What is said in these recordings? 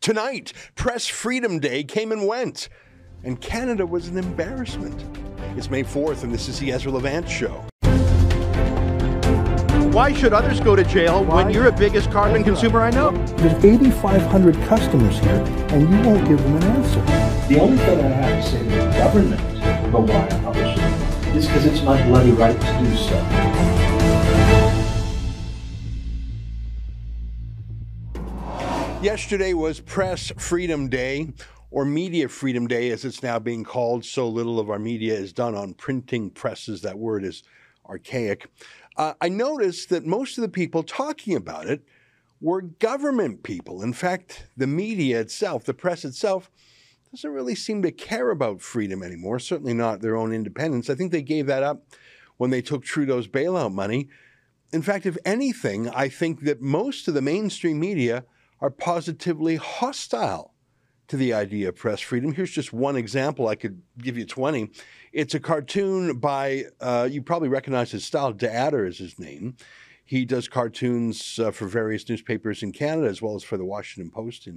Tonight, Press Freedom Day came and went, and Canada was an embarrassment. It's May 4th, and this is the Ezra Levant Show. Why should others go to jail when you're the biggest carbon consumer I know? There's 8,500 customers here, and you won't give them an answer. The only thing I have to say to the government about why I publish it is because it's my bloody right to do so. Yesterday was Press Freedom Day, or Media Freedom Day, as it's now being called. So little of our media is done on printing presses. That word is archaic. I noticed that most of the people talking about it were government people. In fact, the media itself, the press itself, doesn't really seem to care about freedom anymore, certainly not their own independence. I think they gave that up when they took Trudeau's bailout money. In fact, if anything, I think that most of the mainstream media are positively hostile to the idea of press freedom. Here's just one example. I could give you 20. It's a cartoon by, you probably recognize his style, D'Adder is his name. He does cartoons for various newspapers in Canada as well as for the Washington Post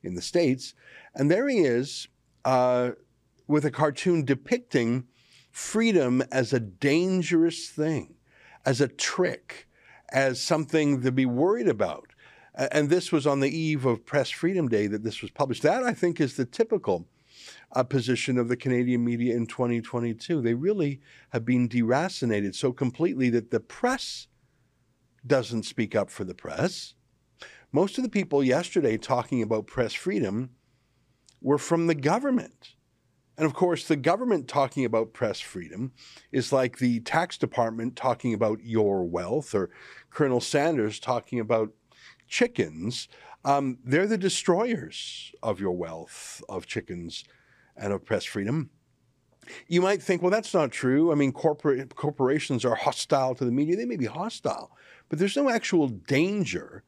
in the States. And there he is with a cartoon depicting freedom as a dangerous thing, as a trick, as something to be worried about. And this was on the eve of Press Freedom Day that this was published. That, I think, is the typical position of the Canadian media in 2022. They really have been deracinated so completely that the press doesn't speak up for the press. Most of the people yesterday talking about press freedom were from the government. And of course, the government talking about press freedom is like the tax department talking about your wealth, or Colonel Sanders talking about chickens. They're the destroyers of your wealth, of chickens, and of press freedom. You might think, well, that's not true. I mean, corporations are hostile to the media. They may be hostile, but there's no actual danger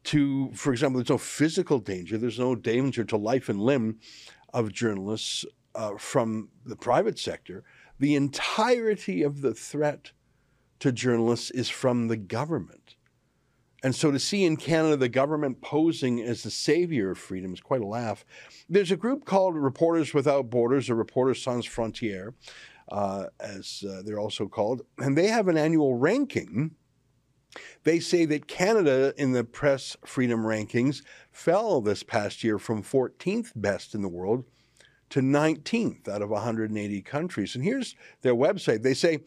to, for example, there's no physical danger. There's no danger to life and limb of journalists from the private sector. The entirety of the threat to journalists is from the government. And so to see in Canada the government posing as the savior of freedom is quite a laugh. There's a group called Reporters Without Borders, or Reporters Sans Frontières, as they're also called, and they have an annual ranking. They say that Canada in the press freedom rankings fell this past year from 14th best in the world to 19th out of 180 countries. And here's their website. They say,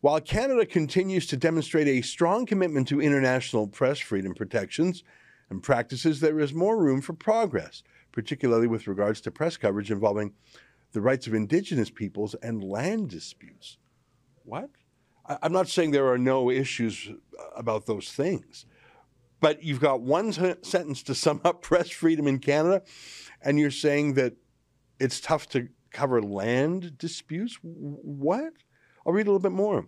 while Canada continues to demonstrate a strong commitment to international press freedom protections and practices, there is more room for progress, particularly with regards to press coverage involving the rights of Indigenous peoples and land disputes. What? I'm not saying there are no issues about those things, but you've got one sentence to sum up press freedom in Canada, and you're saying that it's tough to cover land disputes? What? I'll read a little bit more.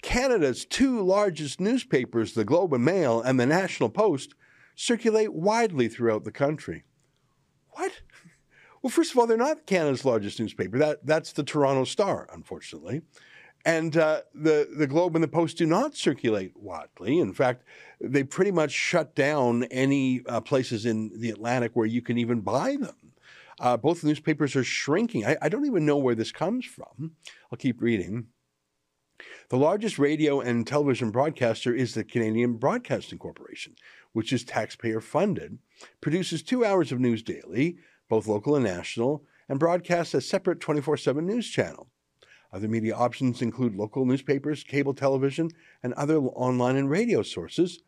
Canada's two largest newspapers, the Globe and Mail and the National Post, circulate widely throughout the country. What? Well, first of all, they're not Canada's largest newspaper. That's the Toronto Star, unfortunately. And the Globe and the Post do not circulate widely. In fact, they pretty much shut down any places in the Atlantic where you can even buy them. Both newspapers are shrinking. I don't even know where this comes from. I'll keep reading. The largest radio and television broadcaster is the Canadian Broadcasting Corporation, which is taxpayer funded, produces 2 hours of news daily, both local and national, and broadcasts a separate 24/7 news channel. Other media options include local newspapers, cable television, and other online and radio sources.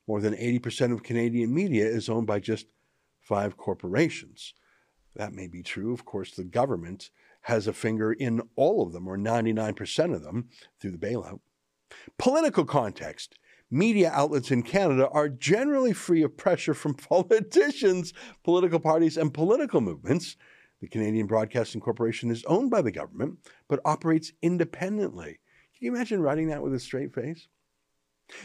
More than 80% of Canadian media is owned by just 5 corporations. That may be true. Of course, the government has a finger in all of them, or 99% of them, through the bailout. Political context. Media outlets in Canada are generally free of pressure from politicians, political parties, and political movements. The Canadian Broadcasting Corporation is owned by the government, but operates independently. Can you imagine writing that with a straight face?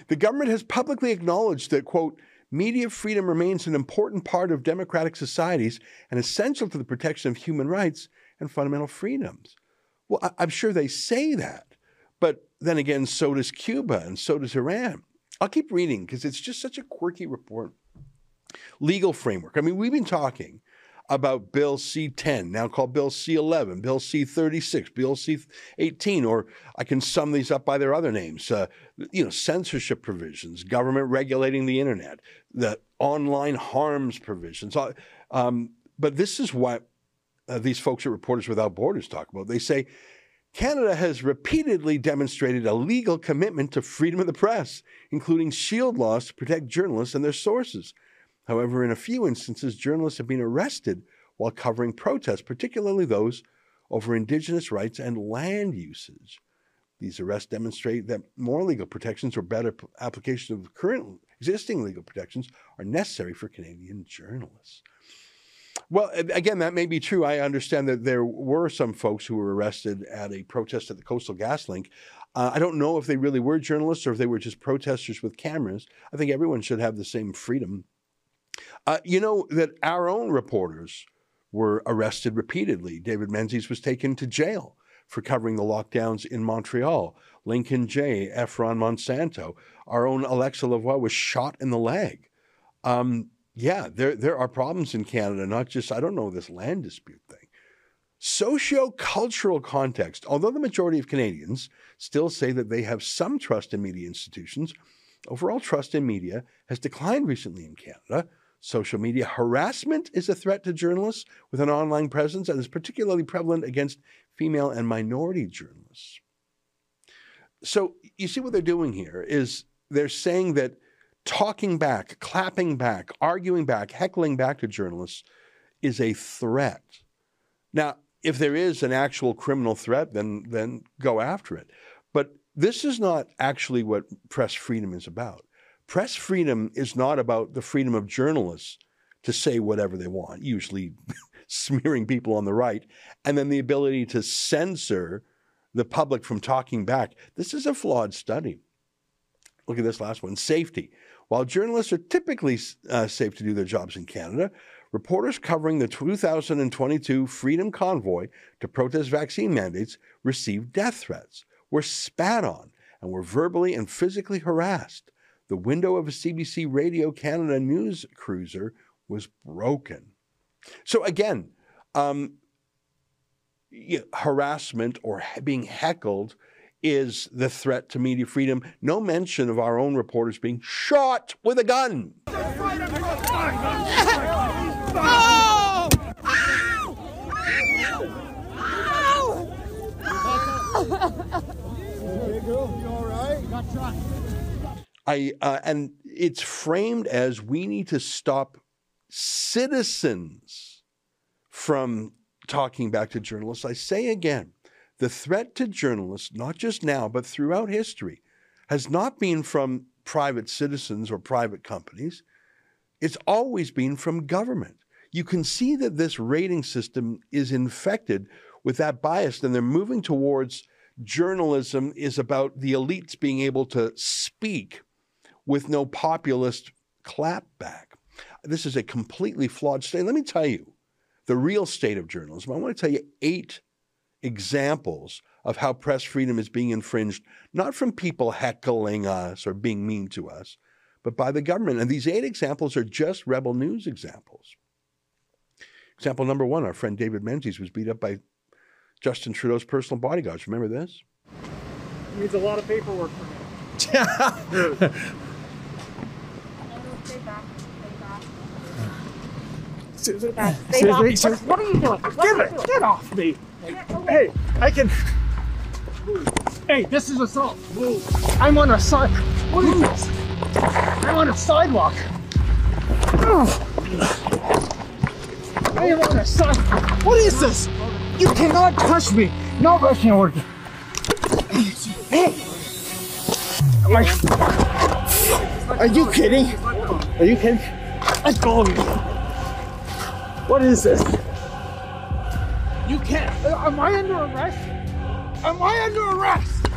The government has publicly acknowledged that, quote, media freedom remains an important part of democratic societies and essential to the protection of human rights and fundamental freedoms. Well, I'm sure they say that, but then again, so does Cuba and so does Iran. I'll keep reading because it's just such a quirky report. Legal framework. I mean, we've been talking about Bill C-10, now called Bill C-11, Bill C-36, Bill C-18, or I can sum these up by their other names. Censorship provisions, government regulating the internet, the online harms provisions. But this is what these folks at Reporters Without Borders talk about. They say, Canada has repeatedly demonstrated a legal commitment to freedom of the press, including shield laws to protect journalists and their sources. However, in a few instances, journalists have been arrested while covering protests, particularly those over Indigenous rights and land usage. These arrests demonstrate that more legal protections or better application of current existing legal protections are necessary for Canadian journalists. Well, again, that may be true. I understand that there were some folks who were arrested at a protest at the Coastal GasLink. I don't know if they really were journalists or if they were just protesters with cameras. I think everyone should have the same freedom. You know that our own reporters were arrested repeatedly. David Menzies was taken to jail for covering the lockdowns in Montreal. Lincoln J., Efron Monsanto. Our own Alexa Lavoie was shot in the leg. Yeah, there are problems in Canada, not just, I don't know, this land dispute thing. Socio-cultural context. Although the majority of Canadians still say that they have some trust in media institutions, overall trust in media has declined recently in Canada. Social media harassment is a threat to journalists with an online presence and is particularly prevalent against female and minority journalists. So you see what they're doing here is they're saying that talking back, clapping back, arguing back, heckling back to journalists is a threat. Now, if there is an actual criminal threat, then go after it. But this is not actually what press freedom is about. Press freedom is not about the freedom of journalists to say whatever they want, usually smearing people on the right, and then the ability to censor the public from talking back. This is a flawed study. Look at this last one, safety. While journalists are typically safe to do their jobs in Canada, reporters covering the 2022 Freedom Convoy to protest vaccine mandates received death threats, were spat on, and were verbally and physically harassed. The window of a CBC Radio Canada news cruiser was broken. So again, harassment or being heckled is the threat to media freedom. No mention of our own reporters being shot with a gun. And it's framed as we need to stop citizens from talking back to journalists. I say again, the threat to journalists, not just now, but throughout history, has not been from private citizens or private companies. It's always been from government. You can see that this rating system is infected with that bias, and they're moving towards journalism is about the elites being able to speak with no populist clapback. This is a completely flawed state. Let me tell you the real state of journalism. I want to tell you 8 examples of how press freedom is being infringed, not from people heckling us or being mean to us, but by the government. And these 8 examples are just Rebel News examples. Example number 1, our friend David Menzies was beat up by Justin Trudeau's personal bodyguards. Remember this? It needs a lot of paperwork for me. Stay back. What are you doing? Get off me. Hey, I can. Hey, this is assault. Move. I'm on a side. What is this? I'm on a sidewalk. I am on a sidewalk. What is this? You cannot touch me. No rushing order. Hey. Are you kidding? Are you kidding? Let go of me. What is this? You can't. Am I under arrest? Am I under arrest?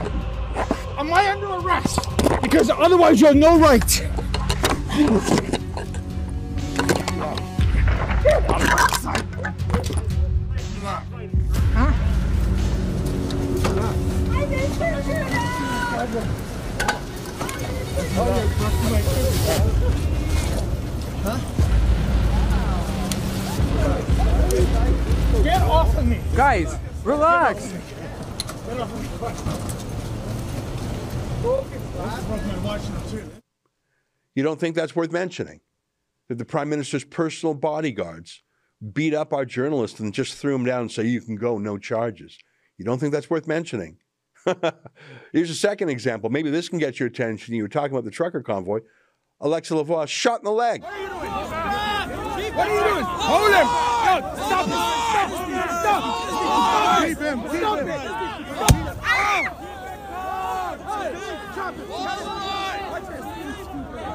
Am I under arrest? Because otherwise you have no right. Get off my side. Huh? Huh? Guys, relax. You don't think that's worth mentioning? That the Prime Minister's personal bodyguards beat up our journalists and just threw him down and say, you can go, no charges. You don't think that's worth mentioning? Here's a second example. Maybe this can get your attention. You were talking about the trucker convoy. Alexa Lavoie shot in the leg. What are you doing? What are you doing? Hold him! No, stop him! Stop him! Keep him! Keep him!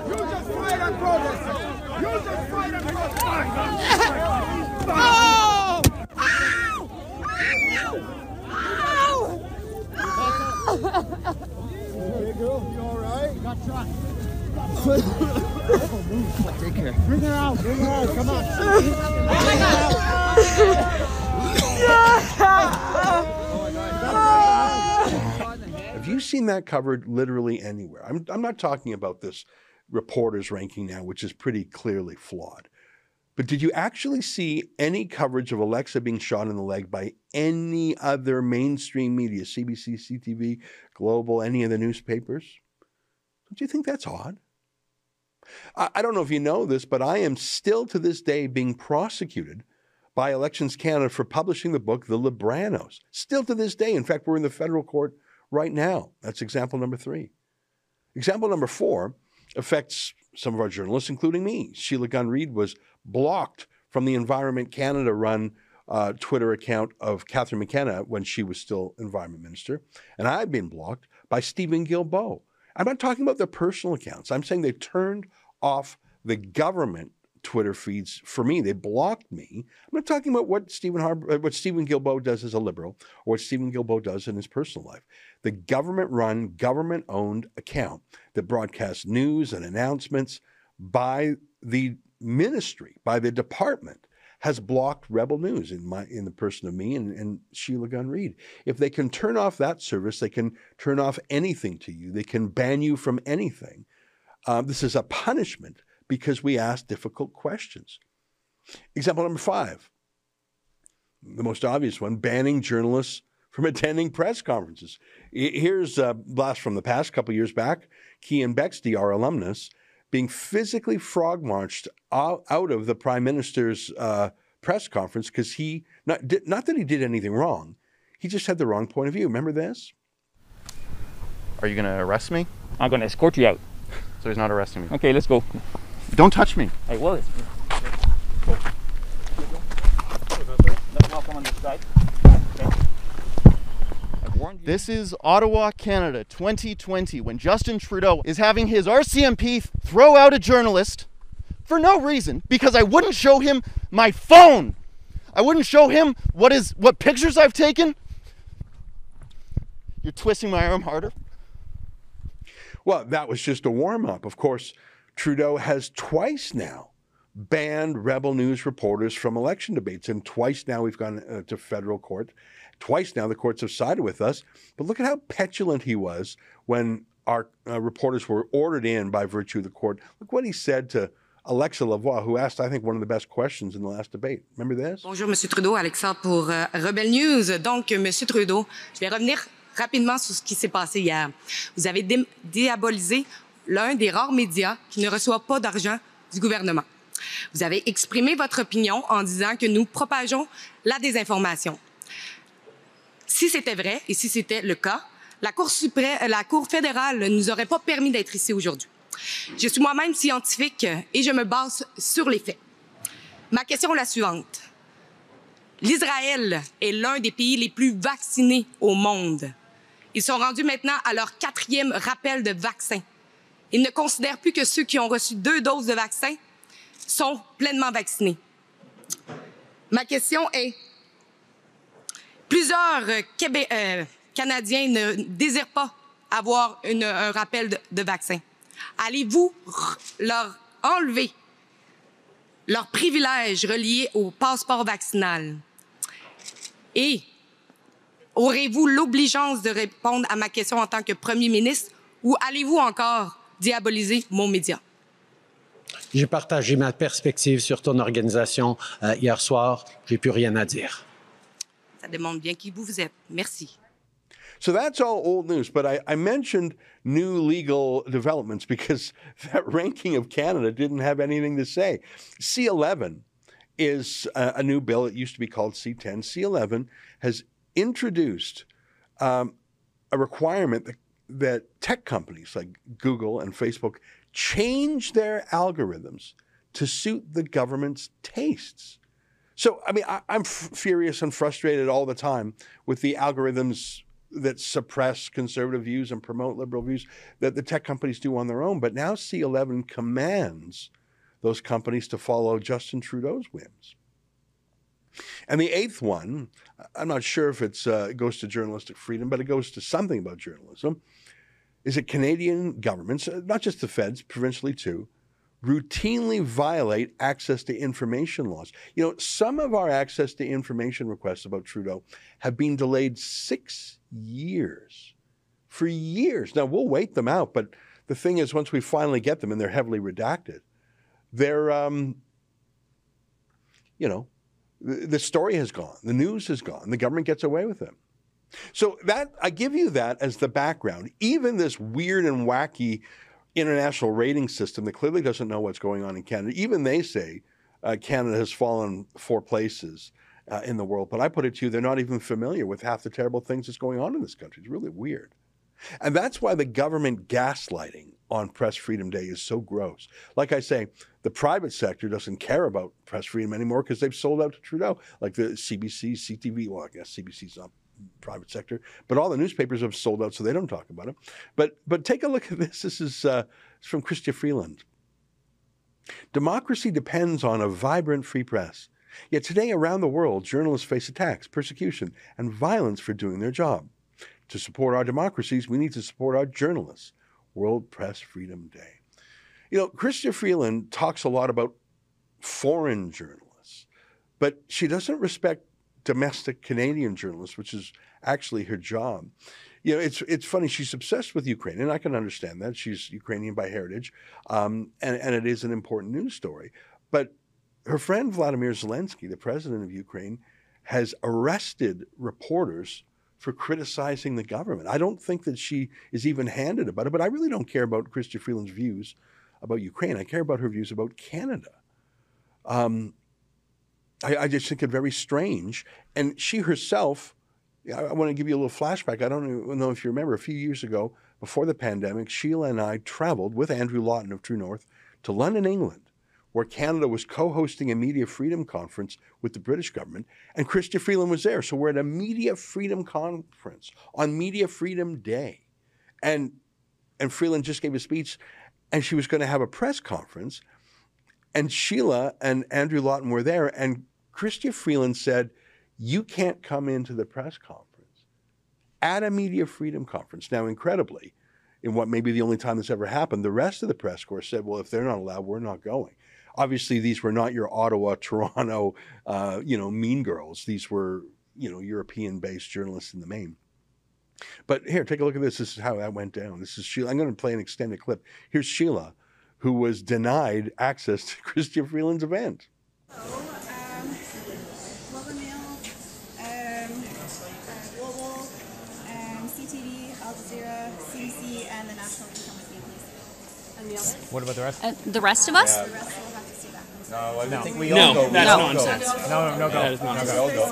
You just fight and protest! You just fight and protest! Oh! Hey girl, you alright? You got shot. Take care. Bring her out. Bring her out. Come on. Bring her out. Have you seen that covered literally anywhere? I'm not talking about this reporters ranking now, which is pretty clearly flawed. But did you actually see any coverage of Alexa being shot in the leg by any other mainstream media, CBC, CTV, Global, any of the newspapers? Don't you think that's odd? I don't know if you know this, but I am still to this day being prosecuted by Elections Canada for publishing the book, The Libranos. Still to this day. In fact, we're in the federal court right now. That's example number 3. Example number 4 affects some of our journalists, including me. Sheila Gunn Reid was blocked from the Environment Canada-run Twitter account of Catherine McKenna when she was still Environment Minister. And I've been blocked by Stephen Guilbeault. I'm not talking about their personal accounts. I'm saying they turned off the government Twitter feeds for me. They blocked me. I'm not talking about what Stephen Guilbeault does as a Liberal or what Stephen Guilbeault does in his personal life. The government-run, government-owned account that broadcasts news and announcements by the ministry, by the department, has blocked Rebel News in the person of me and Sheila Gunn Reid. If they can turn off that service, they can turn off anything to you. They can ban you from anything. This is a punishment because we ask difficult questions. Example number 5, the most obvious one, banning journalists from attending press conferences. Here's a blast from the past couple years back. Kean Bexty, our alumnus, being physically frog-marched out of the Prime Minister's press conference because he, not that he did anything wrong, he just had the wrong point of view. Remember this? Are you going to arrest me? I'm going to escort you out. So he's not arresting me. Okay, let's go. Don't touch me. Hey, Willis. I'll come on this side. This is Ottawa, Canada, 2020, when Justin Trudeau is having his RCMP throw out a journalist for no reason, because I wouldn't show him my phone. I wouldn't show him what pictures I've taken. You're twisting my arm harder. Well, that was just a warm-up. Of course, Trudeau has twice now banned Rebel News reporters from election debates, and twice now we've gone to federal court. Twice now the courts have sided with us. But look at how petulant he was when our reporters were ordered in by virtue of the court. Look what he said to Alexa Lavoie, who asked, I think, one of the best questions in the last debate. Remember this? Bonjour, M. Trudeau. Alexa pour Rebel News. Donc, M. Trudeau, je vais revenir rapidement sur ce qui s'est passé hier. Vous avez diabolisé l'un des rares médias qui ne reçoit pas d'argent du gouvernement. Vous avez exprimé votre opinion en disant que nous propageons la désinformation. Si c'était vrai et si c'était le cas, la Cour fédérale ne nous aurait pas permis d'être ici aujourd'hui. Je suis moi-même scientifique et je me base sur les faits. Ma question est la suivante. L'Israël est l'un des pays les plus vaccinés au monde. Ils sont rendus maintenant à leur 4e rappel de vaccin. Ils ne considèrent plus que ceux qui ont reçu 2 doses de vaccin sont pleinement vaccinés. Ma question est, plusieurs Canadiens ne désirent pas avoir un rappel de vaccin. Allez-vous leur enlever leurs privilèges reliés au passeport vaccinal? Et aurez-vous l'obligeance de répondre à ma question en tant que Premier ministre ou allez-vous encore diaboliser mon média? J'ai partagé ma perspective sur ton organisation hier soir. J'ai plus rien à dire. démontre bien qui vous êtes. Merci. So that's all old news, but I mentioned new legal developments because that ranking of Canada didn't have anything to say. C11 is a new bill. It used to be called C10. C11 has introduced a requirement that tech companies like Google and Facebook change their algorithms to suit the government's tastes. So, I mean, I'm furious and frustrated all the time with the algorithms that suppress conservative views and promote liberal views that the tech companies do on their own. But now C11 commands those companies to follow Justin Trudeau's whims. And the eighth one, I'm not sure if it goes to journalistic freedom, but it goes to something about journalism, is that Canadian governments, not just the feds, provincially too, routinely violate access to information laws. You know, some of our access to information requests about Trudeau have been delayed 6 years. For years. Now, we'll wait them out, but the thing is, once we finally get them and they're heavily redacted, they're, you know, the story has gone. The news has gone. The government gets away with them. So that, I give you that as the background. Even this weird and wacky international rating system that clearly doesn't know what's going on in Canada. Even they say Canada has fallen 4 places in the world. But I put it to you, they're not even familiar with half the terrible things that's going on in this country. It's really weird. And that's why the government gaslighting on Press Freedom Day is so gross. Like I say, the private sector doesn't care about press freedom anymore because they've sold out to Trudeau. Like the CBC, CTV, well, I guess CBC's not private sector, but all the newspapers have sold out, so they don't talk about it. But take a look at this. This is from Chrystia Freeland. Democracy depends on a vibrant free press. Yet today around the world, journalists face attacks, persecution, and violence for doing their job. To support our democracies, we need to support our journalists. World Press Freedom Day. You know, Chrystia Freeland talks a lot about foreign journalists, but she doesn't respect domestic Canadian journalists, which is actually her job. You know, it's funny. She's obsessed with Ukraine, and I can understand that. She's Ukrainian by heritage, and it is an important news story. But her friend Vladimir Zelensky, the president of Ukraine, has arrested reporters for criticizing the government. I don't think that she is even-handed about it, but I really don't care about Chrystia Freeland's views about Ukraine. I care about her views about Canada. I just think it very strange. And she herself, I want to give you a little flashback. I don't know if you remember, a few years ago, before the pandemic, Sheila and I traveled with Andrew Lawton of True North to London, England, where Canada was co-hosting a media freedom conference with the British government, and Chrystia Freeland was there. So we're at a media freedom conference on Media Freedom Day. And Freeland just gave a speech, and she was going to have a press conference, and Sheila and Andrew Lawton were there, and Chrystia Freeland said, you can't come into the press conference at a media freedom conference. Now, incredibly, in what may be the only time this ever happened, the rest of the press corps said, well, if they're not allowed, we're not going. Obviously, these were not your Ottawa, Toronto, mean girls. These were, European-based journalists in the main. But here, take a look at this. This is how that went down. This is Sheila. I'm going to play an extended clip. Here's Sheila, who was denied access to Chrystia Freeland's event. Global Mail, Global, CTV, Al Jazeera, CBC, and the National Income with me, please. And the others? What about the rest? The rest of us? The rest will have to see that. No, I think we all go. That's nonsense. No, go. That is nonsense. No, go.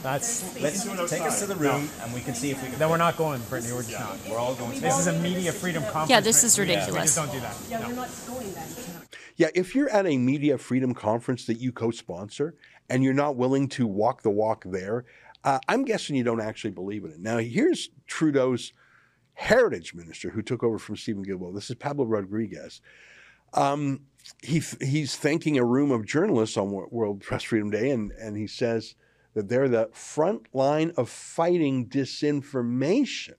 Let's take us to the room and we can see if we can. No, we're not going, Brittany. We're just not. We're all going. This is a media freedom conference. Yeah, this is ridiculous. We just don't do that. Yeah, we're not going then. Yeah, if you're at a media freedom conference that you co-sponsor and you're not willing to walk the walk there, I'm guessing you don't actually believe in it. Now, here's Trudeau's heritage minister who took over from Stephen Guilbeault. This is Pablo Rodriguez. He's thanking a room of journalists on World Press Freedom Day, and he says that they're the front line of fighting disinformation.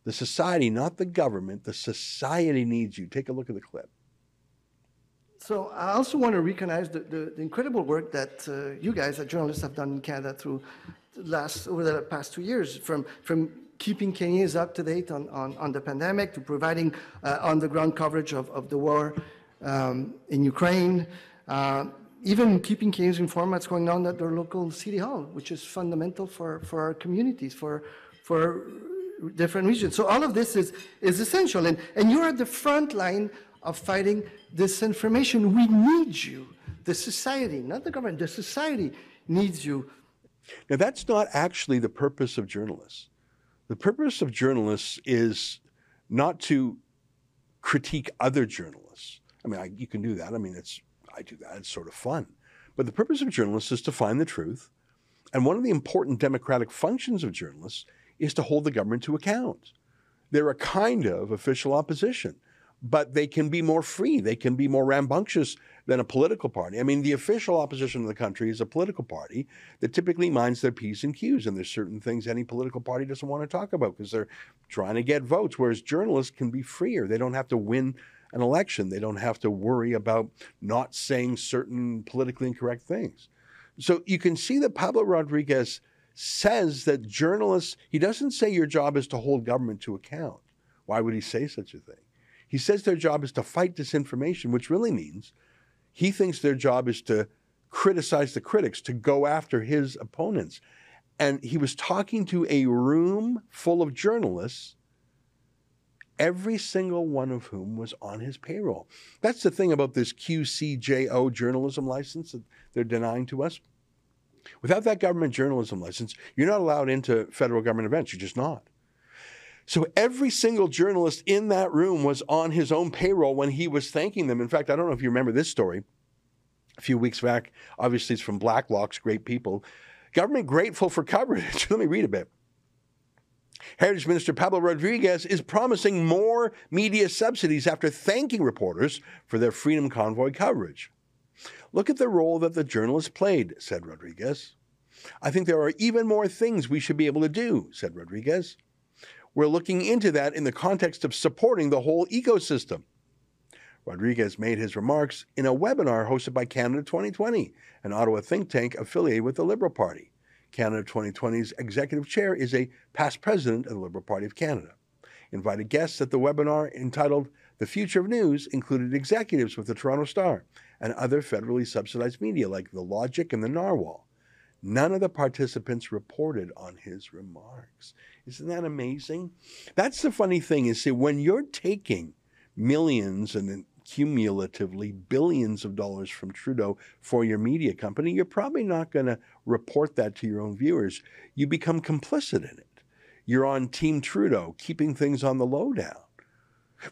The society, not the government, the society needs you. Take a look at the clip. So I also want to recognize the incredible work that you guys, as journalists, have done in Canada over the past 2 years, from keeping Kenyans up to date on the pandemic to providing on-the-ground coverage of the war in Ukraine. even keeping Canadians informed what's going on at their local city hall, which is fundamental for our communities, for different regions. So all of this is essential. And you're at the front line of fighting disinformation. We need you. The society, not the government, the society needs you. Now, that's not actually the purpose of journalists. The purpose of journalists is not to critique other journalists. I mean, you can do that. I mean, I do that. It's sort of fun. But the purpose of journalists is to find the truth. And one of the important democratic functions of journalists is to hold the government to account. They're a kind of official opposition, but they can be more free. They can be more rambunctious than a political party. I mean, the official opposition of the country is a political party that typically minds their P's and Q's, and there's certain things any political party doesn't want to talk about because they're trying to get votes, whereas journalists can be freer. They don't have to win an election. They don't have to worry about not saying certain politically incorrect things. So you can see that Pablo Rodriguez says that journalists, he doesn't say your job is to hold government to account. Why would he say such a thing? He says their job is to fight disinformation, which really means he thinks their job is to criticize the critics, to go after his opponents. And he was talking to a room full of journalists, every single one of whom was on his payroll. That's the thing about this QCJO journalism license that they're denying to us. Without that government journalism license, you're not allowed into federal government events. You're just not. So every single journalist in that room was on his own payroll when he was thanking them. In fact, I don't know if you remember this story. A few weeks back, obviously it's from Blacklock's Great People. Government grateful for coverage. Let me read a bit. Heritage Minister Pablo Rodriguez is promising more media subsidies after thanking reporters for their Freedom Convoy coverage. Look at the role that the journalists played, said Rodriguez. I think there are even more things we should be able to do, said Rodriguez. We're looking into that in the context of supporting the whole ecosystem. Rodriguez made his remarks in a webinar hosted by Canada 2020, an Ottawa think tank affiliated with the Liberal Party. Canada 2020's executive chair is a past president of the Liberal Party of Canada. Invited guests at the webinar entitled The Future of News included executives with the Toronto Star and other federally subsidized media like The Logic and the Narwhal. None of the participants reported on his remarks. Isn't that amazing? That's the funny thing is, see, when you're taking millions and cumulatively billions of dollars from Trudeau for your media company, you're probably not going to report that to your own viewers. You become complicit in it. You're on Team Trudeau, keeping things on the lowdown.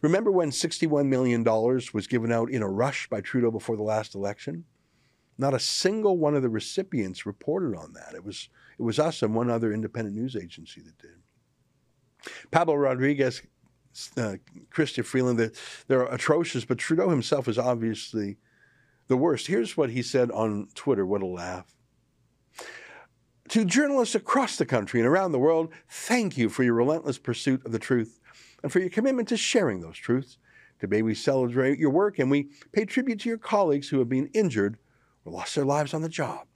Remember when $61 million was given out in a rush by Trudeau before the last election? Not a single one of the recipients reported on that. It was us and one other independent news agency that did. Pablo Rodriguez, Chrystia Freeland, they're atrocious, but Trudeau himself is obviously the worst. Here's what he said on Twitter. What a laugh. To journalists across the country and around the world, thank you for your relentless pursuit of the truth and for your commitment to sharing those truths. Today we celebrate your work and we pay tribute to your colleagues who have been injured or lost their lives on the job.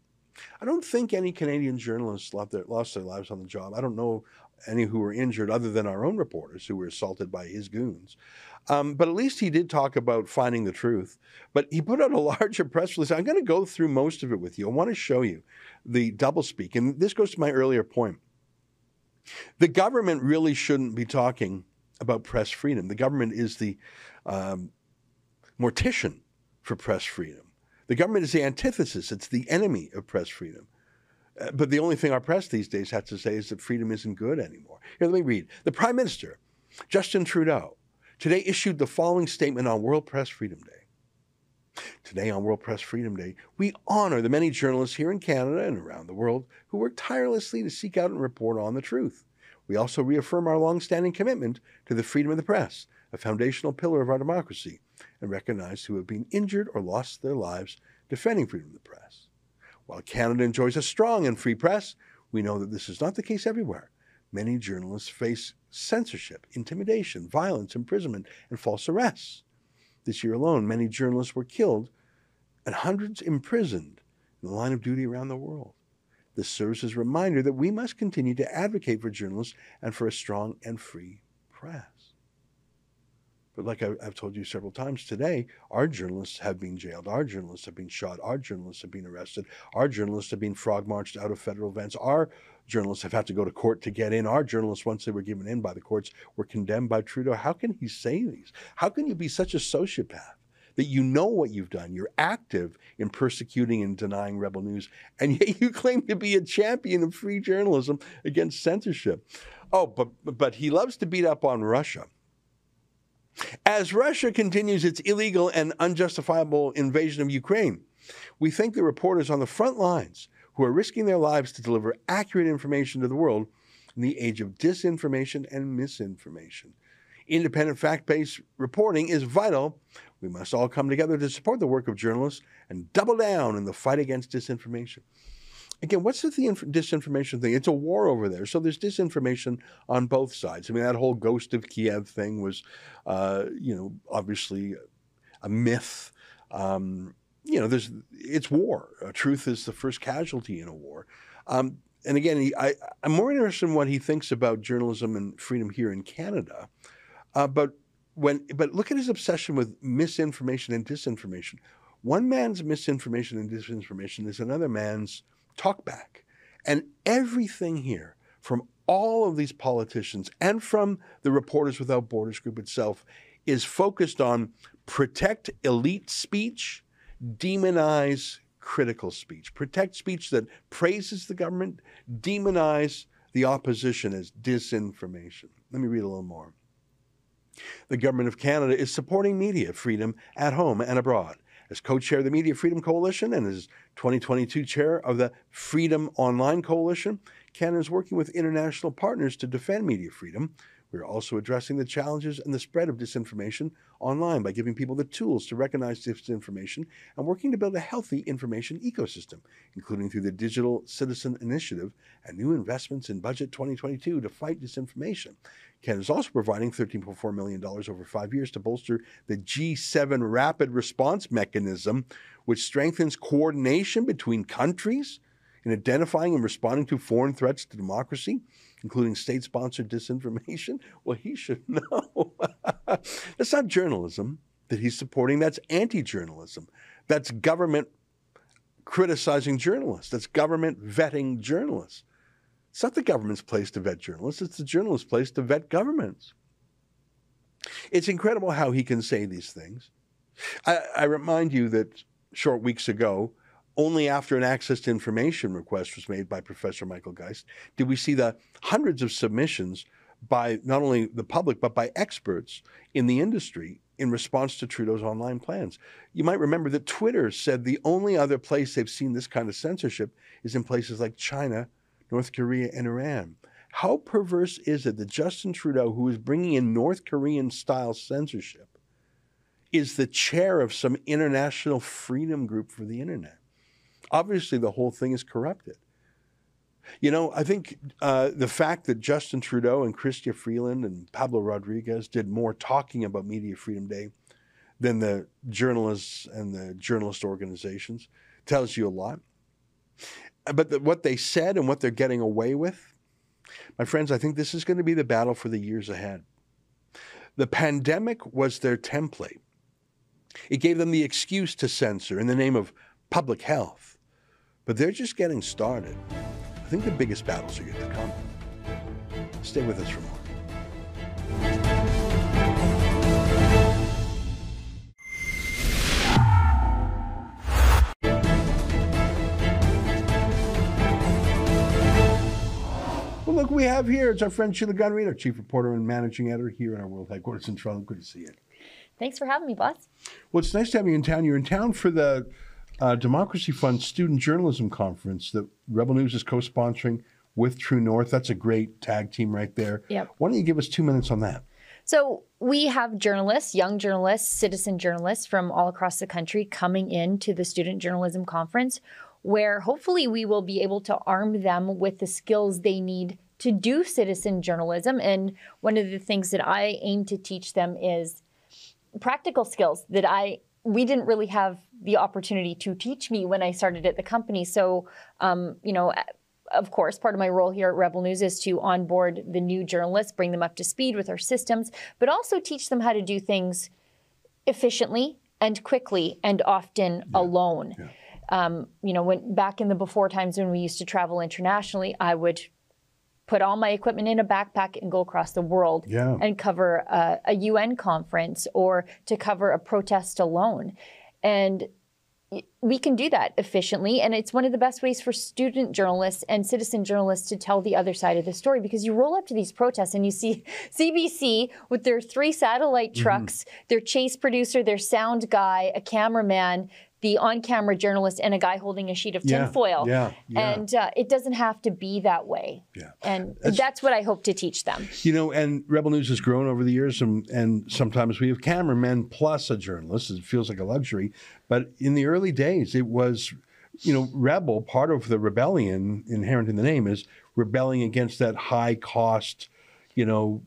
I don't think any Canadian journalists lost their lives on the job. I don't know any who were injured other than our own reporters who were assaulted by his goons. But at least he did talk about finding the truth. But he put out a larger press release. I'm going to go through most of it with you. I want to show you the doublespeak. And this goes to my earlier point. The government really shouldn't be talking about press freedom. The government is the mortician for press freedom. The government is the antithesis. It's the enemy of press freedom. But the only thing our press these days has to say is that freedom isn't good anymore. Here, let me read. The Prime Minister, Justin Trudeau, today issued the following statement on World Press Freedom Day. Today on World Press Freedom Day, we honor the many journalists here in Canada and around the world who work tirelessly to seek out and report on the truth. We also reaffirm our long-standing commitment to the freedom of the press, a foundational pillar of our democracy, and recognize who have been injured or lost their lives defending freedom of the press. While Canada enjoys a strong and free press, we know that this is not the case everywhere. Many journalists face censorship, intimidation, violence, imprisonment, and false arrests. This year alone, many journalists were killed and hundreds imprisoned in the line of duty around the world. This serves as a reminder that we must continue to advocate for journalists and for a strong and free press. But like I've told you several times today, our journalists have been jailed, our journalists have been shot, our journalists have been arrested, our journalists have been frog-marched out of federal events, our journalists have had to go to court to get in, our journalists, once they were given in by the courts, were condemned by Trudeau. How can he say these? How can you be such a sociopath that you know what you've done? You're active in persecuting and denying Rebel News, and yet you claim to be a champion of free journalism against censorship. Oh, but he loves to beat up on Russia. As Russia continues its illegal and unjustifiable invasion of Ukraine, we thank the reporters on the front lines who are risking their lives to deliver accurate information to the world in the age of disinformation and misinformation. Independent, fact-based reporting is vital. We must all come together to support the work of journalists and double down in the fight against disinformation. Again, what's the disinformation thing? It's a war over there, so there's disinformation on both sides. I mean, that whole Ghost of Kiev thing was, obviously a myth. It's war. Truth is the first casualty in a war. And again, I'm more interested in what he thinks about journalism and freedom here in Canada. But look at his obsession with misinformation and disinformation. One man's misinformation and disinformation is another man's talkback. And everything here, from all of these politicians and from the Reporters Without Borders group itself, is focused on protect elite speech, demonize critical speech, protect speech that praises the government, demonize the opposition as disinformation. Let me read a little more. The Government of Canada is supporting media freedom at home and abroad. As co-chair of the Media Freedom Coalition and as 2022 chair of the Freedom Online Coalition, Canada is working with international partners to defend media freedom. We are also addressing the challenges and the spread of disinformation online by giving people the tools to recognize disinformation and working to build a healthy information ecosystem, including through the Digital Citizen Initiative and new investments in Budget 2022 to fight disinformation. Canada is also providing $13.4 million over 5 years to bolster the G7 Rapid Response Mechanism, which strengthens coordination between countries in identifying and responding to foreign threats to democracy, including state-sponsored disinformation. Well, he should know. That's not journalism that he's supporting. That's anti-journalism. That's government criticizing journalists. That's government vetting journalists. It's not the government's place to vet journalists. It's the journalist's place to vet governments. It's incredible how he can say these things. I remind you that short weeks ago, only after an access to information request was made by Professor Michael Geist, did we see the hundreds of submissions by not only the public, but by experts in the industry in response to Trudeau's online plans. You might remember that Twitter said the only other place they've seen this kind of censorship is in places like China, North Korea, and Iran. How perverse is it that Justin Trudeau, who is bringing in North Korean-style censorship, is the chair of some international freedom group for the internet? Obviously, the whole thing is corrupted. You know, I think the fact that Justin Trudeau and Chrystia Freeland and Pablo Rodriguez did more talking about Media Freedom Day than the journalists and the journalist organizations tells you a lot. But what they said and what they're getting away with, my friends, I think this is going to be the battle for the years ahead. The pandemic was their template. It gave them the excuse to censor in the name of public health. But they're just getting started. I think the biggest battles are yet to come. Stay with us for more. Well, look, we have here, it's our friend Sheila Gunn Reid, our chief reporter and managing editor here in our world headquarters in Toronto. Good to see you. Thanks for having me, boss. Well, it's nice to have you in town. You're in town for the Democracy Fund Student Journalism Conference that Rebel News is co-sponsoring with True North. That's a great tag team right there. Yep. Why don't you give us 2 minutes on that? So we have journalists, young journalists, citizen journalists from all across the country coming into the Student Journalism Conference, where hopefully we will be able to arm them with the skills they need to do citizen journalism. And one of the things that I aim to teach them is practical skills that we didn't really have the opportunity to teach me when I started at the company. So, you know, of course, part of my role here at Rebel News is to onboard the new journalists, bring them up to speed with our systems, but also teach them how to do things efficiently and quickly and often alone. You know, when back in the before times when we used to travel internationally, I would put all my equipment in a backpack and go across the world and cover a UN conference or to cover a protest alone. And we can do that efficiently, and it's one of the best ways for student journalists and citizen journalists to tell the other side of the story, because you roll up to these protests and you see CBC with their 3 satellite trucks, their chase producer, their sound guy, a cameraman, the on-camera journalist, and a guy holding a sheet of tinfoil. And it doesn't have to be that way. And that's what I hope to teach them. You know, and Rebel News has grown over the years, and sometimes we have cameramen plus a journalist. It feels like a luxury. But in the early days, it was, you know, Rebel, part of the rebellion inherent in the name is rebelling against that high-cost, you know,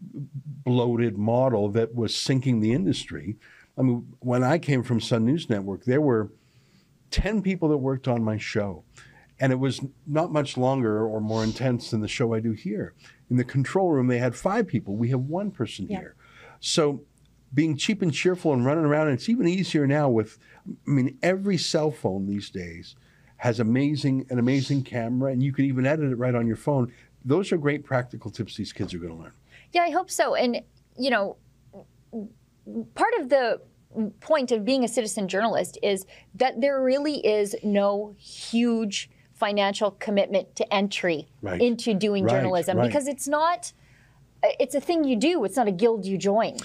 bloated model that was sinking the industry. I mean, when I came from Sun News Network, there were 10 people that worked on my show. And it was not much longer or more intense than the show I do here. In the control room, they had 5 people. We have 1 person here. So being cheap and cheerful and running around, and it's even easier now with, I mean, every cell phone these days has an amazing camera, and you can even edit it right on your phone. Those are great practical tips these kids are going to learn. Yeah, I hope so. And, you know, part of the point of being a citizen journalist is that there really is no huge financial commitment to entry into doing journalism, because it's a thing you do. It's not a guild you join.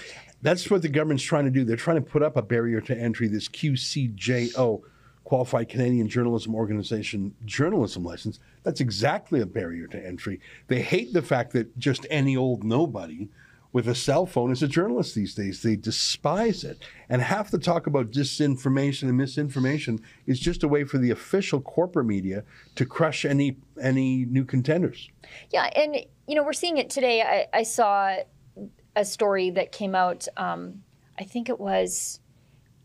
That's what the government's trying to do. They're trying to put up a barrier to entry, this QCJO, Qualified Canadian Journalism Organization journalism license. That's exactly a barrier to entry. They hate the fact that just any old nobody with a cell phone is a journalist these days. They despise it. And half the talk about disinformation and misinformation is just a way for the official corporate media to crush any new contenders. Yeah, and you know, we're seeing it today. I saw a story that came out, I think it was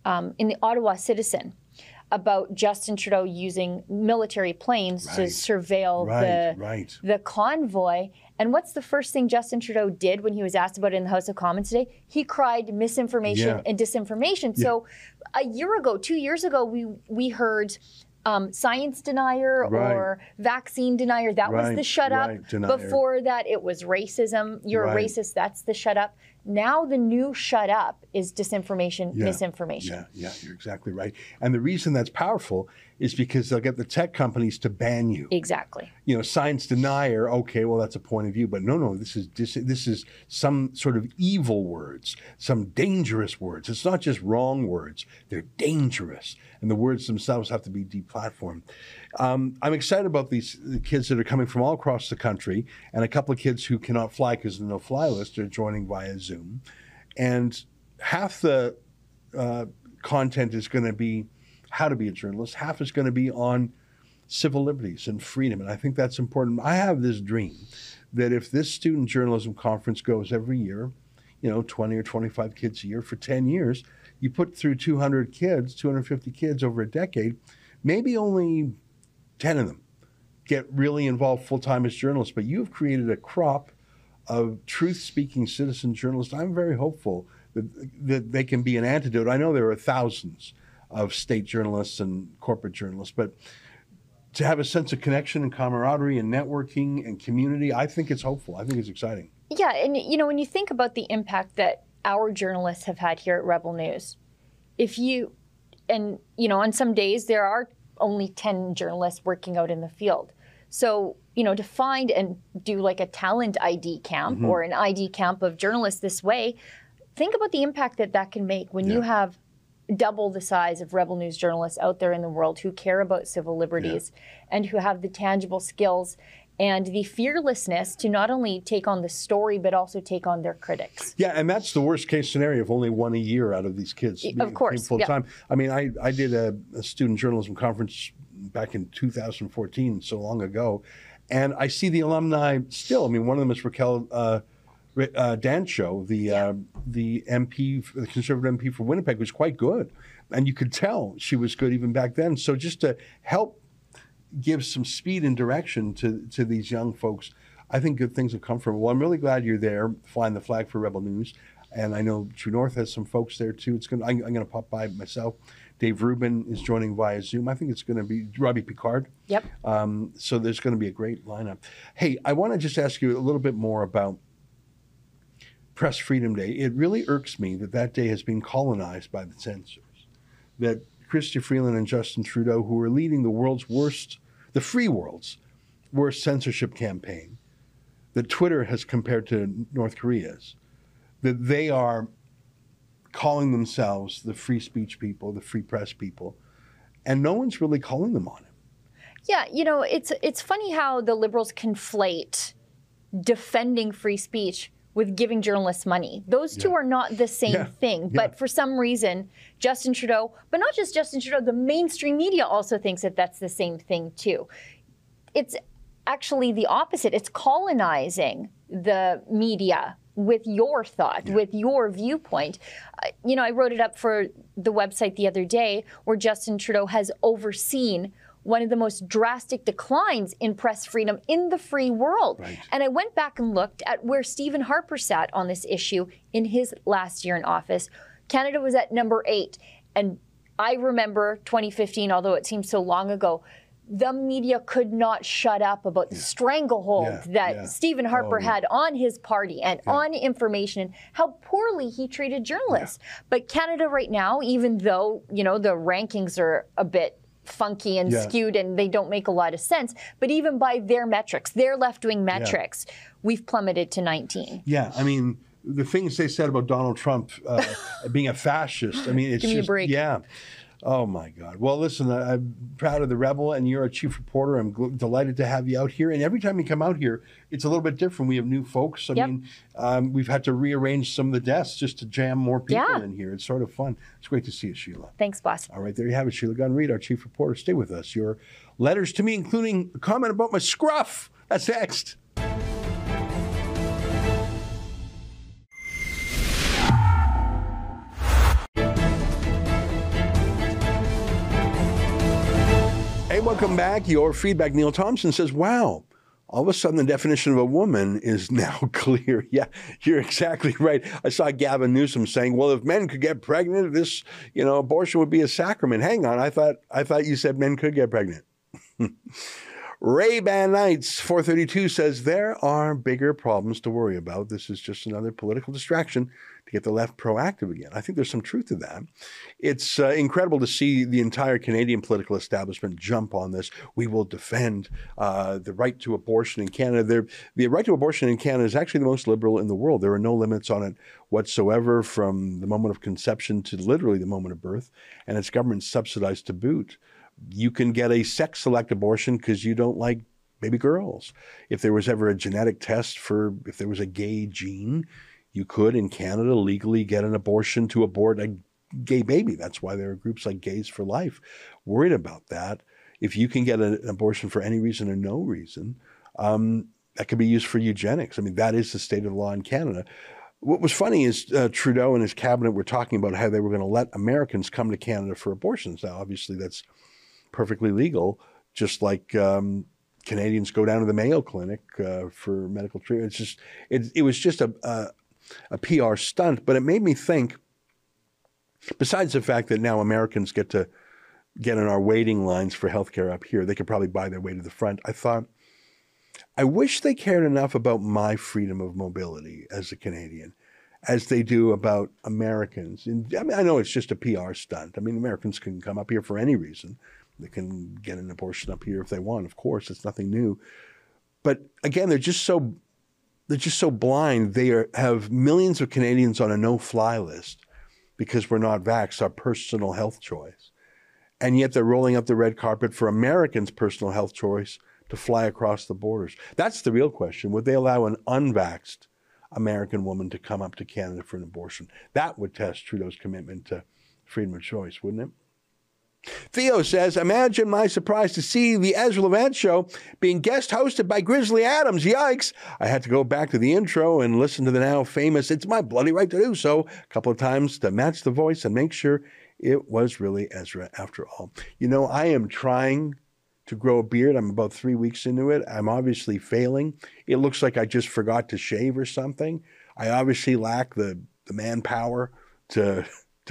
in the Ottawa Citizen, about Justin Trudeau using military planes to surveil the convoy. And what's the first thing Justin Trudeau did when he was asked about it in the House of Commons today? He cried misinformation and disinformation. So a year ago, 2 years ago, we heard science denier or vaccine denier. That was the shut up. Before that, it was racism. You're a racist. That's the shut up. Now the new shut up is disinformation, misinformation. Yeah, you're exactly right. And the reason that's powerful is because they'll get the tech companies to ban you. Exactly. You know, science denier, okay, well, that's a point of view. But no, this is some sort of evil words, some dangerous words. It's not just wrong words. They're dangerous. And the words themselves have to be deplatformed. I'm excited about the kids that are coming from all across the country, and a couple of kids who cannot fly because of the no-fly list are joining via Zoom. And half the content is going to be how to be a journalist. Half is going to be on civil liberties and freedom. And I think that's important. I have this dream that if this student journalism conference goes every year, you know, 20 or 25 kids a year for 10 years, you put through 200 kids, 250 kids over a decade, maybe only 10 of them get really involved full-time as journalists. But you've created a crop of truth-speaking citizen journalists. I'm very hopeful that they can be an antidote. I know there are thousands of state journalists and corporate journalists, but to have a sense of connection and camaraderie and networking and community, I think it's hopeful. I think it's exciting. Yeah, and you know, when you think about the impact that our journalists have had here at Rebel News, on some days there are only 10 journalists working out in the field. So, you know, to find and do like a talent ID camp or an ID camp of journalists this way, think about the impact that can make when you have double the size of Rebel News journalists out there in the world who care about civil liberties and who have the tangible skills and the fearlessness to not only take on the story, but also take on their critics. Yeah, and that's the worst case scenario of only one a year out of these kids of course, full time. I mean, I did a student journalism conference back in 2014, so long ago, and I see the alumni still. I mean, one of them is Raquel Dancho, the MP, the Conservative MP for Winnipeg, was quite good. And you could tell she was good even back then. So just to help gives some speed and direction to these young folks, I think good things will come from it. Well, I'm really glad you're there flying the flag for Rebel News. And I know True North has some folks there too. I'm going to pop by myself. Dave Rubin is joining via Zoom. I think it's going to be Robbie Picard. Yep. So there's going to be a great lineup. Hey, I want to just ask you a little bit more about Press Freedom Day. It really irks me that day has been colonized by the censors. That Chrystia Freeland and Justin Trudeau, who are leading the free world's worst censorship campaign, that Twitter has compared to North Korea's, that they are calling themselves the free speech people, the free press people, and no one's really calling them on it. Yeah, it's funny how the Liberals conflate defending free speech with giving journalists money. Those two are not the same thing. But for some reason, Justin Trudeau, but not just Justin Trudeau, the mainstream media also thinks that that's the same thing too. It's actually the opposite. It's colonizing the media with your thought, with your viewpoint. I wrote it up for the website the other day where Justin Trudeau has overseen one of the most drastic declines in press freedom in the free world. Right. And I went back and looked at where Stephen Harper sat on this issue in his last year in office. Canada was at number 8. And I remember 2015, although it seems so long ago, the media could not shut up about the stranglehold that Stephen Harper had on his party and on information and how poorly he treated journalists. But Canada right now, even though, the rankings are a bit funky and skewed and they don't make a lot of sense, but even by their metrics, their left-wing metrics, we've plummeted to 19. Yeah, I mean, the things they said about Donald Trump being a fascist, I mean, it's Give me a break. Yeah. Oh, my God. Well, listen, I'm proud of the Rebel, and you're a chief reporter. I'm delighted to have you out here. And every time you come out here, it's a little bit different. We have new folks. I mean, we've had to rearrange some of the desks just to jam more people in here. It's sort of fun. It's great to see you, Sheila. Thanks, boss. All right, there you have it. Sheila Gunn Reid, our chief reporter. Stay with us. Your letters to me, including a comment about my scruff. That's next. Hey, welcome back. Your feedback. Neil Thompson says, wow, all of a sudden the definition of a woman is now clear. Yeah, you're exactly right. I saw Gavin Newsom saying, well, if men could get pregnant, this, abortion would be a sacrament. Hang on. I thought you said men could get pregnant. Ray-Ban Nights 432 says, there are bigger problems to worry about. This is just another political distraction to get the left proactive again. I think there's some truth to that. It's incredible to see the entire Canadian political establishment jump on this. We will defend the right to abortion in Canada. The right to abortion in Canada is actually the most liberal in the world. There are no limits on it whatsoever from the moment of conception to literally the moment of birth, and it's government subsidized to boot. You can get a sex-select abortion because you don't like baby girls. If there was ever a genetic test for if there was a gay gene, you could, in Canada, legally get an abortion to abort a gay baby. That's why there are groups like Gays for Life worried about that. If you can get an abortion for any reason or no reason, that could be used for eugenics. I mean, that is the state of the law in Canada. What was funny is Trudeau and his cabinet were talking about how they were going to let Americans come to Canada for abortions. Now, obviously, that's perfectly legal, just like Canadians go down to the Mayo Clinic for medical treatment. It was just a PR stunt, but it made me think, besides the fact that now Americans get to get in our waiting lines for healthcare up here, they could probably buy their way to the front. I thought, I wish they cared enough about my freedom of mobility as a Canadian as they do about Americans. And, I mean, I know it's just a PR stunt. I mean, Americans can come up here for any reason. They can get an abortion up here if they want. Of course, it's nothing new. But again, they're just so blind. They have millions of Canadians on a no-fly list because we're not vaxxed, our personal health choice. And yet they're rolling up the red carpet for Americans' personal health choice to fly across the borders. That's the real question. Would they allow an unvaxxed American woman to come up to Canada for an abortion? That would test Trudeau's commitment to freedom of choice, wouldn't it? Theo says, imagine my surprise to see the Ezra Levant Show being guest hosted by Grizzly Adams. Yikes. I had to go back to the intro and listen to the now famous "It's My Bloody Right to Do So" a couple of times to match the voice and make sure it was really Ezra after all. I am trying to grow a beard. I'm about 3 weeks into it. I'm obviously failing. It looks like I just forgot to shave or something. I obviously lack the manpower to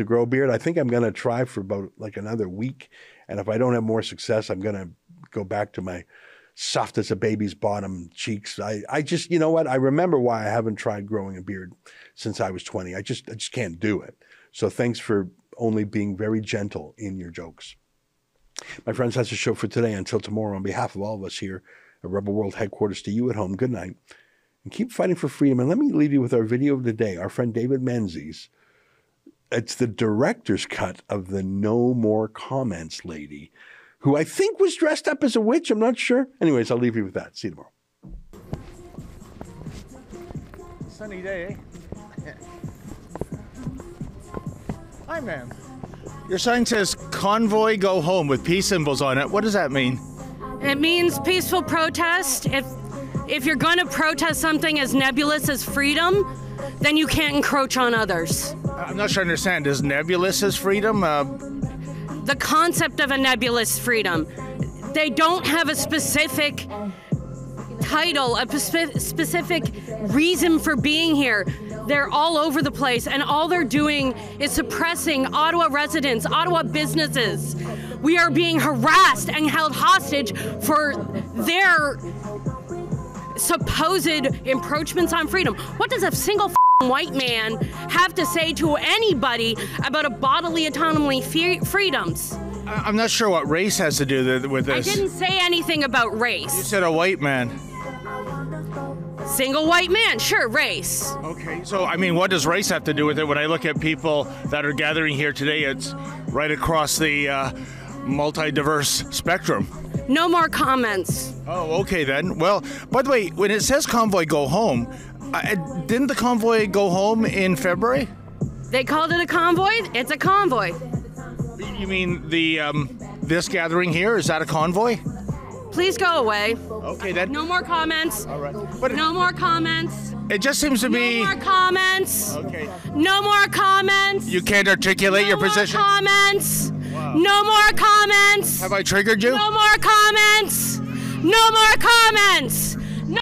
grow a beard. I think I'm going to try for about like another week. And if I don't have more success, I'm going to go back to my soft as a baby's bottom cheeks. I just, you know what? I remember why I haven't tried growing a beard since I was 20. I just can't do it. So thanks for only being very gentle in your jokes. My friends, that's the show for today. Until tomorrow, on behalf of all of us here at Rebel World Headquarters, to you at home, good night. And keep fighting for freedom. And let me leave you with our video of the day. Our friend David Menzies. It's the director's cut of the No More Comments lady, who I think was dressed up as a witch. I'm not sure. Anyways, I'll leave you with that. See you tomorrow. Sunny day, eh? Hi, ma'am. Your sign says "Convoy Go Home" with peace symbols on it. What does that mean? It means peaceful protest. If you're going to protest something as nebulous as freedom, then you can't encroach on others. I'm not sure I understand. Is nebulous as freedom? The concept of a nebulous freedom. They don't have a specific title, a specific reason for being here. They're all over the place, and all they're doing is suppressing Ottawa residents, Ottawa businesses. We are being harassed and held hostage for their supposed encroachments on freedom. What does a single white man have to say to anybody about a bodily autonomy freedoms? I'm not sure what race has to do with this. I didn't say anything about race. You said a white man. Single white man, sure, race. Okay, so I mean, what does race have to do with it? When I look at people that are gathering here today, it's right across the multi-diverse spectrum. No more comments. Oh, okay then. Well, by the way, when it says convoy go home, didn't the convoy go home in February? They called it a convoy? It's a convoy. You mean the this gathering here? Is that a convoy? Please go away. Okay then. No more comments. All right. But no more comments. It just seems to be... No more comments. Okay. No more comments. You can't articulate your position? No more comments. Wow. No more comments. Have I triggered you? No more comments. No more comments. No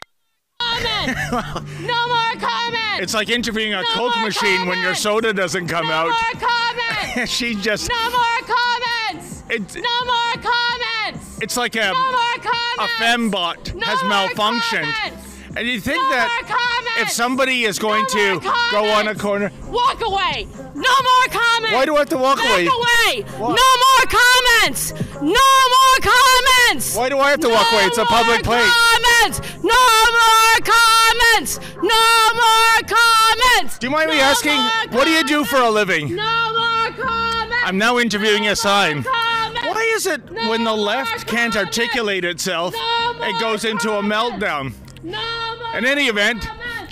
comments. No more comments. It's like interviewing a Coke machine when your soda doesn't come out. No more comments. She just... No more comments. No more comments. It's like a comments. fembot has malfunctioned. Comments. And you think that if somebody is going to go on a corner... Walk away. No more comments. Why do I have to walk away? Walk away. What? No more comments. No more comments. Why do I have to walk away? It's a public place. Comments. No more comments. No more comments. Do you mind me asking, what do you do for a living? No more comments. I'm now interviewing a sign. Comments. Why is it when the left can't articulate itself, it goes into a meltdown? In any event,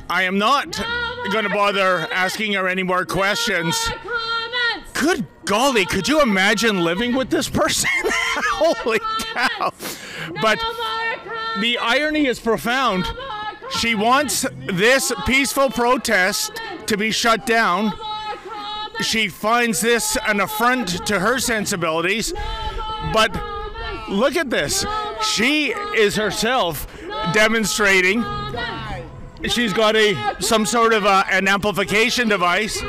I am not going to bother asking her any more questions. Good golly, could you imagine living with this person? Holy cow. But the irony is profound. She wants this peaceful protest to be shut down. She finds this an affront to her sensibilities. But look at this. She is herself demonstrating. She's got some sort of an amplification device.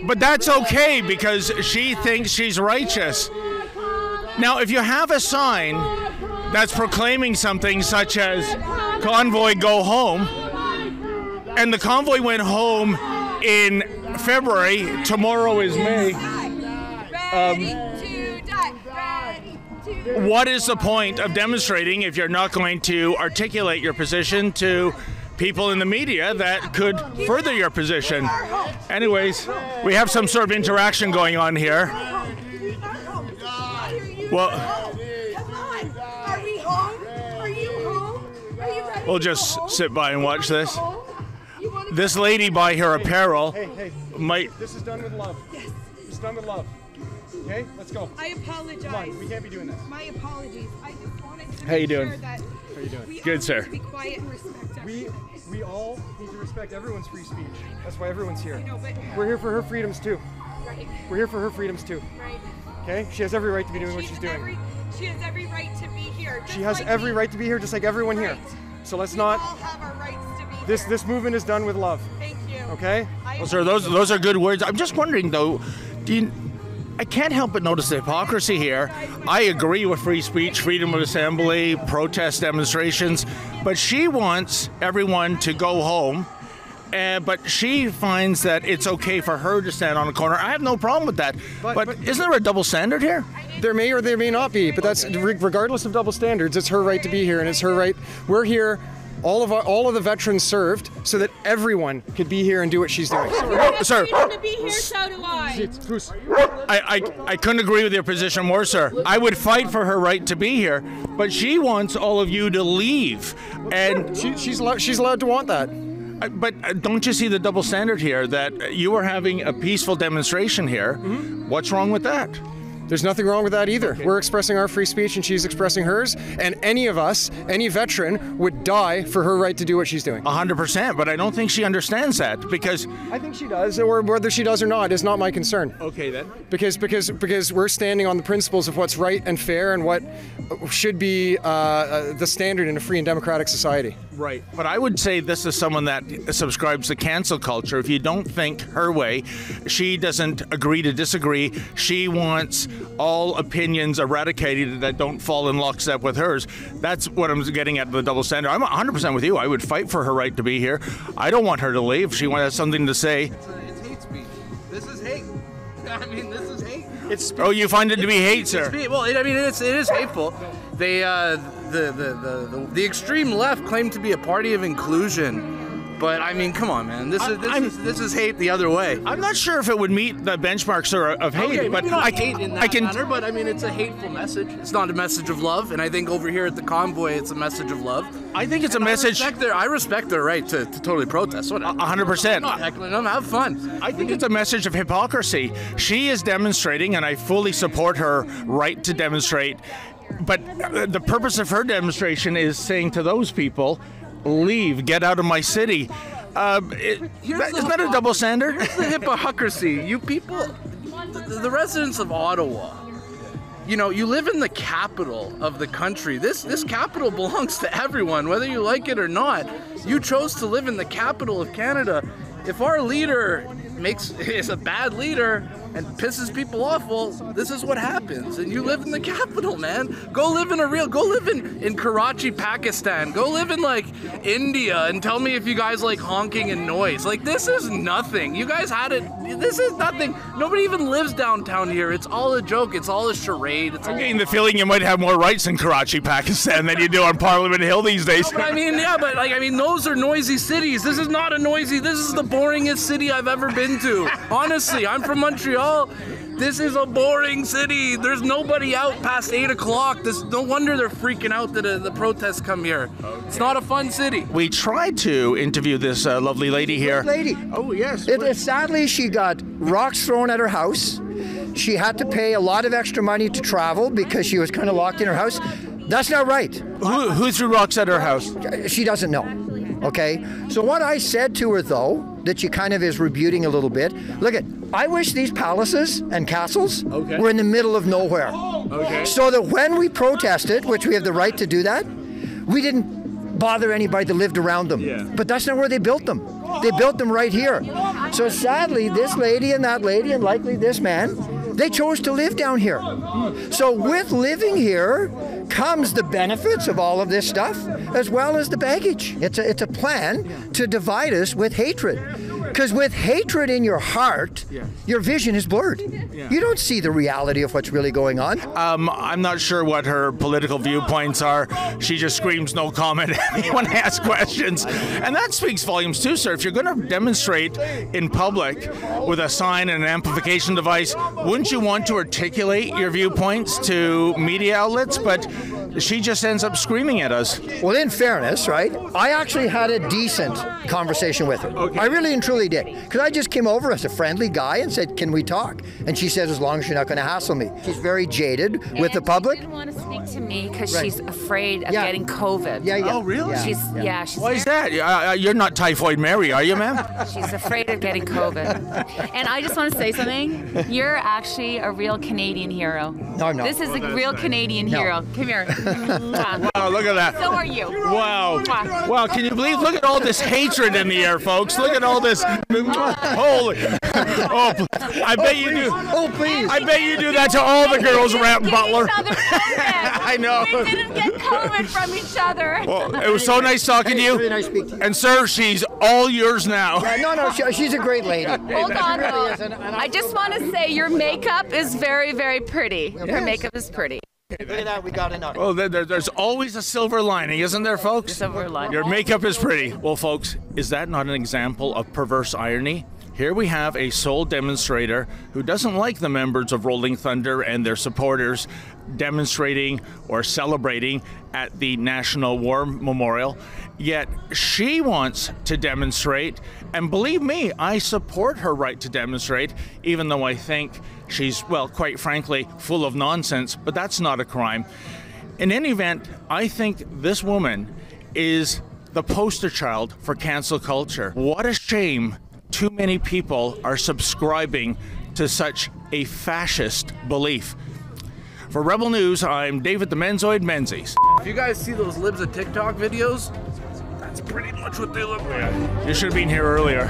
But that's okay because she thinks she's righteous. Now, if you have a sign that's proclaiming something such as "Convoy Go Home," and the convoy went home in February, tomorrow is May. What is the point of demonstrating if you're not going to articulate your position to people in the media that could further your position? Anyways, we have some sort of interaction going on here. Well, Are we home? Are you home? Are you ready? we'll just sit by and watch this. This lady, by her apparel, might... This is done with love. Yes. This is done with love. Okay, let's go. I apologize. Come on, we can't be doing this. My apologies. I just wanted to How you make doing? sure that How you doing? we Good, all sir. need to be quiet and respect We all need to respect everyone's free speech. That's why everyone's here. I know, but We're here for her freedoms too. right. We're here for her freedoms too. Right. Okay? She has every right to be doing what she's doing. She has every right to be here. She has every right to be here, just like everyone here. So let's not. We all have our rights to be here. This movement is done with love. Thank you. Okay. Well, sir, those are good words. I'm just wondering though, I can't help but notice the hypocrisy here. I agree with free speech, freedom of assembly, protest demonstrations, but she wants everyone to go home. But she finds that it's okay for her to stand on a corner. I have no problem with that. But isn't there a double standard here? There may or there may not be, but that's regardless of double standards. It's her right to be here, and it's her right. We're here. All of the veterans served so that everyone could be here and do what she's doing. Sir, To be here, so do I. I couldn't agree with your position more, sir. I would fight for her right to be here, but she wants all of you to leave, and she's allowed to want that. But don't you see the double standard here? That you are having a peaceful demonstration here. Mm-hmm. What's wrong with that? There's nothing wrong with that either. Okay. We're expressing our free speech and she's expressing hers, and any of us, any veteran, would die for her right to do what she's doing. 100%, but I don't think she understands that, because... I think she does, or whether she does or not is not my concern. Okay, then. Because we're standing on the principles of what's right and fair and what should be the standard in a free and democratic society. Right, but I would say this is someone that subscribes to cancel culture. If you don't think her way, she doesn't agree to disagree. She wants all opinions eradicated that don't fall in lockstep with hers. That's what I'm getting at, the double standard. I'm 100% with you. I would fight for her right to be here. I don't want her to leave. She has something to say. It's hate speech. This is hate. I mean, this is hate. Oh, you find it to be hate, sir? It is hateful. They the extreme left claim to be a party of inclusion. But I mean, come on, man. This is hate the other way. I'm not sure if it would meet the benchmarks of hate, okay, but not hate in that manner. But I mean, it's a hateful message. It's not a message of love, and I think over here at the convoy, it's a message of love. I think it's a message. I respect their right to totally protest. 100%. I'm not heckling them. Have fun. I think it's a message of hypocrisy. She is demonstrating, and I fully support her right to demonstrate. But the purpose of her demonstration is saying to those people, leave, get out of my city. Isn't that a double standard? It's the hypocrisy. You people, the residents of Ottawa, you know, you live in the capital of the country. This capital belongs to everyone, whether you like it or not. You chose to live in the capital of Canada. If our leader is a bad leader and pisses people off, well, this is what happens. And you live in the capital, man. Go live in Karachi, Pakistan. Go live in like India and tell me if you guys like honking and noise. Like, this is nothing. You guys had it. This is nothing. Nobody even lives downtown here. It's all a joke. It's all a charade. I'm getting the feeling you might have more rights in Karachi, Pakistan than you do on Parliament Hill these days. No, but I mean, those are noisy cities. This is not a noisy. This is the boringest city I've ever been to. Honestly, I'm from Montreal. This is a boring city. There's nobody out past 8 o'clock. No wonder they're freaking out that the protests come here. Okay. It's not a fun city. We tried to interview this lovely lady here. Oh, yes. Sadly, she got rocks thrown at her house. She had to pay a lot of extra money to travel because she was kind of locked in her house. That's not right. Who threw rocks at her house? She doesn't know. Okay? So what I said to her, though, that she kind of is rebuting a little bit, I wish these palaces and castles were in the middle of nowhere. Okay. So that when we protested, which we have the right to do that, we didn't bother anybody that lived around them. Yeah. But that's not where they built them. They built them right here. So sadly, this lady and that lady, and likely this man, they chose to live down here. So with living here comes the benefits of all of this stuff, as well as the baggage. It's a plan to divide us with hatred. Because with hatred in your heart, your vision is blurred. You don't see the reality of what's really going on. I'm not sure what her political viewpoints are. She just screams no comment when asked questions. And that speaks volumes too, sir. If you're going to demonstrate in public with a sign and an amplification device, wouldn't you want to articulate your viewpoints to media outlets? But she just ends up screaming at us. Well, in fairness, right, I actually had a decent conversation with her. Okay. I really and truly did. Because I just came over as a friendly guy and said, can we talk? And she said, as long as you're not going to hassle me. She's very jaded with the public. She didn't want to speak to me because Right. she's afraid of getting COVID. Yeah. Oh, really? She's Why is that? You're not Typhoid Mary, are you, ma'am? She's afraid of getting COVID. And I just want to say something. You're actually a real Canadian hero. No, I'm not. This is a real Canadian hero. Come here. Wow, look at that. So are you. Wow. Wow, can you believe? Look at all this hatred in the air, folks. Look at all this. Holy. Oh, I bet you do. Oh, please. I bet you do that to all the girls around Butler. I know. We didn't get COVID from each other. Well, it was so nice talking to you. Really nice speaking to you. And sir, she's all yours now. No, she's a great lady. Hold on, though. I just want to say your makeup is very, very pretty. Your makeup is pretty. Look at that, we got enough. Well, there's always a silver lining, isn't there, folks? Silver lining. Your makeup is pretty. Well, folks, is that not an example of perverse irony? Here we have a sole demonstrator who doesn't like the members of Rolling Thunder and their supporters demonstrating or celebrating at the National War Memorial, yet she wants to demonstrate, and believe me, I support her right to demonstrate, even though I think she's, well, quite frankly, full of nonsense, but that's not a crime. In any event, I think this woman is the poster child for cancel culture. What a shame too many people are subscribing to such a fascist belief. For Rebel News, I'm David the Menzoid Menzies. If you guys see those libs of TikTok videos, that's pretty much what they look like. You should have been here earlier.